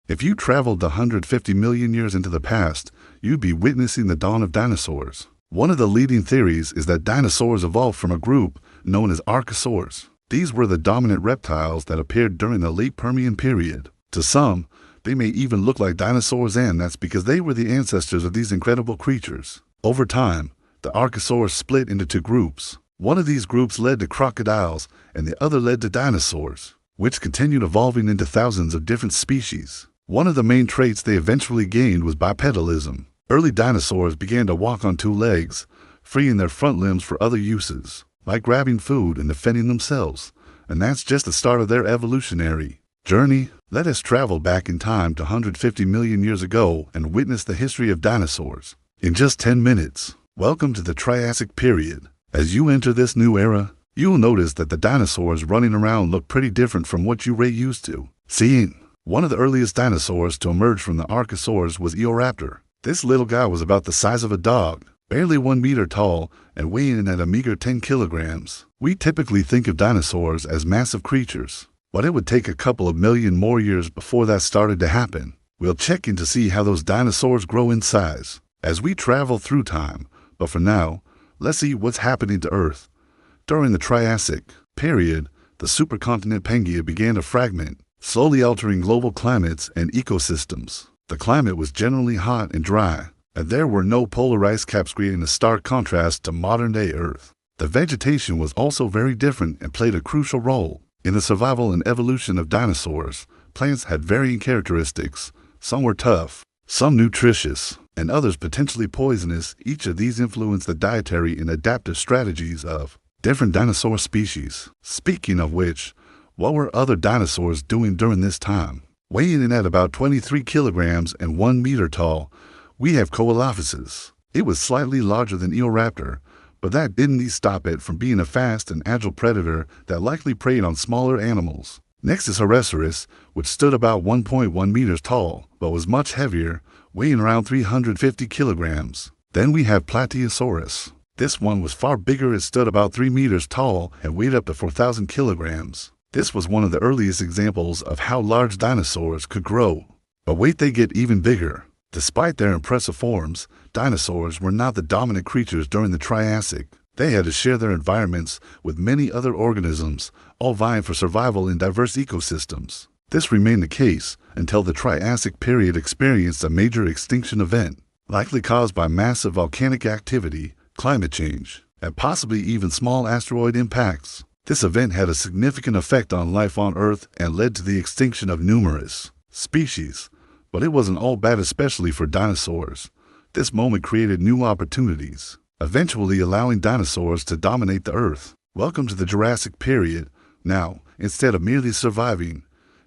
If you traveled 150 million years into the past, you'd be witnessing the dawn of dinosaurs. One of the leading theories is that dinosaurs evolved from a group known as archosaurs. These were the dominant reptiles that appeared during the late Permian period. To some, they may even look like dinosaurs, and that's because they were the ancestors of these incredible creatures. Over time, the archosaurs split into two groups. One of these groups led to crocodiles, and the other led to dinosaurs, which continued evolving into thousands of different species. One of the main traits they eventually gained was bipedalism. Early dinosaurs began to walk on two legs, freeing their front limbs for other uses, like grabbing food and defending themselves. And that's just the start of their evolutionary journey. Let us travel back in time to 150 million years ago and witness the history of dinosaurs in just 10 minutes. Welcome to the Triassic period. As you enter this new era, you'll notice that the dinosaurs running around look pretty different from what you were used to seeing. One of the earliest dinosaurs to emerge from the archosaurs was Eoraptor. This little guy was about the size of a dog, barely 1 meter tall, and weighing in at a meager 10 kilograms. We typically think of dinosaurs as massive creatures, but it would take a couple of million more years before that started to happen. We'll check in to see how those dinosaurs grow in size as we travel through time, but for now, let's see what's happening to Earth. During the Triassic period, the supercontinent Pangaea began to fragment, slowly altering global climates and ecosystems. The climate was generally hot and dry, and there were no polar ice caps, creating a stark contrast to modern-day Earth. The vegetation was also very different and played a crucial role in the survival and evolution of dinosaurs. Plants had varying characteristics. Some were tough, some nutritious, and others potentially poisonous. Each of these influenced the dietary and adaptive strategies of different dinosaur species. Speaking of which, what were other dinosaurs doing during this time? Weighing in at about 23 kilograms and 1 meter tall, we have Coelophysis. It was slightly larger than Eoraptor, but that didn't stop it from being a fast and agile predator that likely preyed on smaller animals. Next is Herrerasaurus, which stood about 1.1 meters tall, but was much heavier, weighing around 350 kilograms. Then we have Plateosaurus. This one was far bigger. It stood about 3 meters tall and weighed up to 4,000 kilograms. This was one of the earliest examples of how large dinosaurs could grow. But wait, they get even bigger. Despite their impressive forms, dinosaurs were not the dominant creatures during the Triassic. They had to share their environments with many other organisms, all vying for survival in diverse ecosystems. This remained the case until the Triassic period experienced a major extinction event, likely caused by massive volcanic activity, climate change, and possibly even small asteroid impacts. This event had a significant effect on life on Earth and led to the extinction of numerous species. But it wasn't all bad, especially for dinosaurs. This moment created new opportunities, eventually allowing dinosaurs to dominate the Earth. Welcome to the Jurassic period. Now, instead of merely surviving,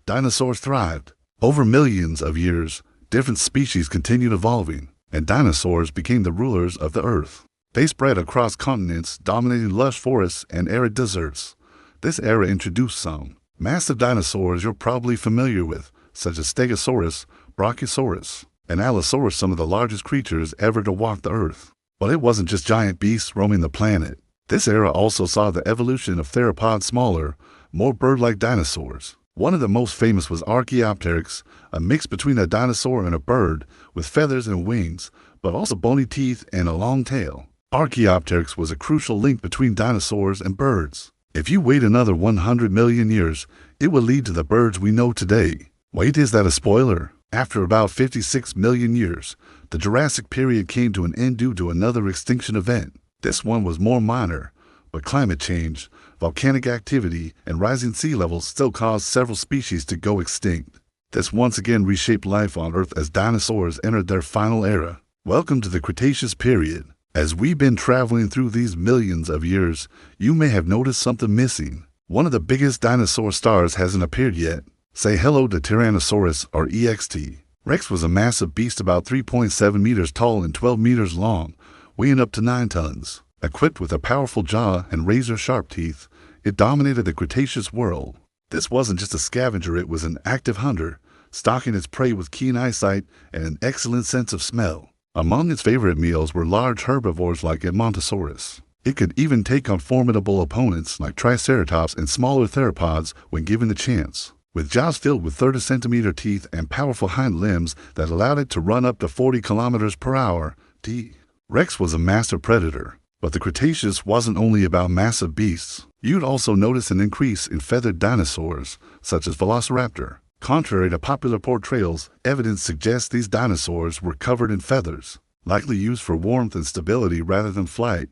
dinosaurs thrived. Over millions of years, different species continued evolving, and dinosaurs became the rulers of the Earth. They spread across continents, dominating lush forests and arid deserts. This era introduced some massive dinosaurs you're probably familiar with, such as Stegosaurus, Brachiosaurus, and Allosaurus, some of the largest creatures ever to walk the Earth. But it wasn't just giant beasts roaming the planet. This era also saw the evolution of theropods, smaller, more bird-like dinosaurs. One of the most famous was Archaeopteryx, a mix between a dinosaur and a bird, with feathers and wings, but also bony teeth and a long tail. Archaeopteryx was a crucial link between dinosaurs and birds. If you wait another 100 million years, it will lead to the birds we know today. Wait, is that a spoiler? After about 56 million years, the Jurassic period came to an end due to another extinction event. This one was more minor, but climate change, volcanic activity, and rising sea levels still caused several species to go extinct. This once again reshaped life on Earth as dinosaurs entered their final era. Welcome to the Cretaceous period. As we've been traveling through these millions of years, you may have noticed something missing. One of the biggest dinosaur stars hasn't appeared yet. Say hello to Tyrannosaurus, or EXT. Rex was a massive beast about 3.7 meters tall and 12 meters long, weighing up to 9 tons. Equipped with a powerful jaw and razor-sharp teeth, it dominated the Cretaceous world. This wasn't just a scavenger, it was an active hunter, stalking its prey with keen eyesight and an excellent sense of smell. Among its favorite meals were large herbivores like Edmontosaurus. It could even take on formidable opponents like Triceratops and smaller theropods when given the chance. with jaws filled with 30-centimeter teeth and powerful hind limbs that allowed it to run up to 40 kilometers per hour. T-Rex was a master predator, but the Cretaceous wasn't only about massive beasts. You'd also notice an increase in feathered dinosaurs, such as Velociraptor. Contrary to popular portrayals, evidence suggests these dinosaurs were covered in feathers, likely used for warmth and stability rather than flight.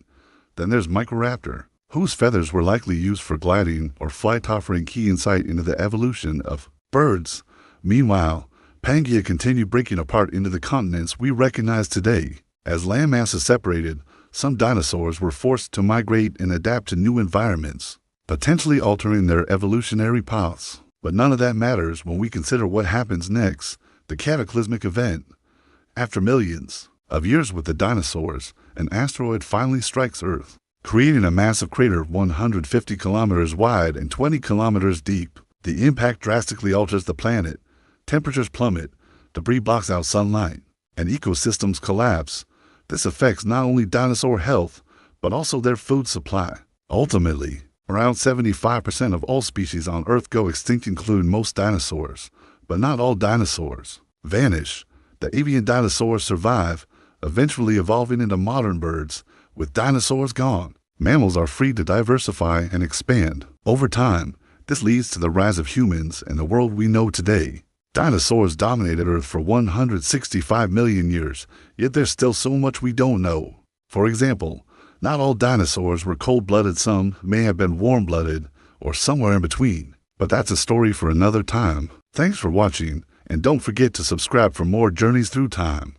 Then there's Microraptor, whose feathers were likely used for gliding or flight, offering key insight into the evolution of birds. Meanwhile, Pangaea continued breaking apart into the continents we recognize today. As land masses separated, some dinosaurs were forced to migrate and adapt to new environments, potentially altering their evolutionary paths. But none of that matters when we consider what happens next, the cataclysmic event. After millions of years with the dinosaurs, an asteroid finally strikes Earth, creating a massive crater 150 kilometers wide and 20 kilometers deep. The impact drastically alters the planet. Temperatures plummet, debris blocks out sunlight, and ecosystems collapse. This affects not only dinosaur health, but also their food supply. Ultimately, around 75% of all species on Earth go extinct, including most dinosaurs. But not all dinosaurs vanish. The avian dinosaurs survive, eventually evolving into modern birds. With dinosaurs gone, mammals are free to diversify and expand. Over time, this leads to the rise of humans and the world we know today. Dinosaurs dominated Earth for 165 million years, yet there's still so much we don't know. For example, not all dinosaurs were cold-blooded. Some may have been warm-blooded, or somewhere in between. But that's a story for another time. Thanks for watching, and don't forget to subscribe for more journeys through time.